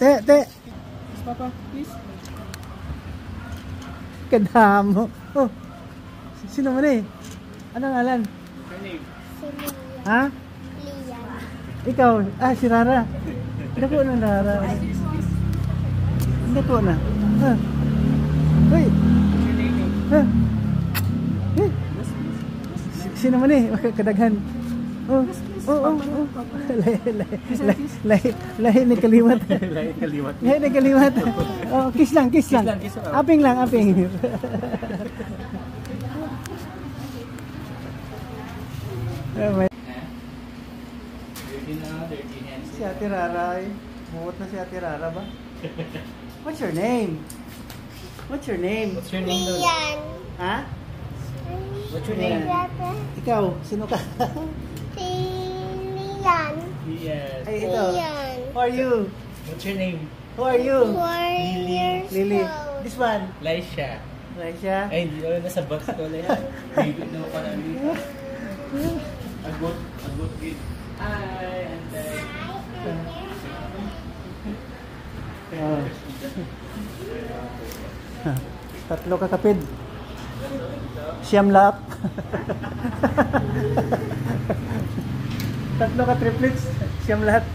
Te. Papa, please. Kadamo. Oh. Sino man eh? Anong ngalan? Your name? Si Lian. Ha? Lian. Ikaw? Ah, si Rara. Dako na Rara. Dako na. Ha? Hoy. Your name? Ha? Eh? Sino man eh? Kadaghan. Oh. Lahi ni kalimat. Lahi ni kalimat. Oh, kiss lang. Aping lang. Si Ate Rara eh. Muot na si Ate Rara ba? What's your name? What's your name, Lola? Lian. Ha? What's your name? Ikaw, sino ka? Si Lian. Yes. Ay, ito. Lian. Who are you? What's your name? Who are you? 4 years Lily. old. This one. Laisha. Raisha. Ay, hindi ko nasa box ko lang yan. Baby na pa namin. Agot kid. Hi, Antay. Oh. Tatlo kakapid. Siyam lahat. Tatlo ka triplets. Siyam lahat.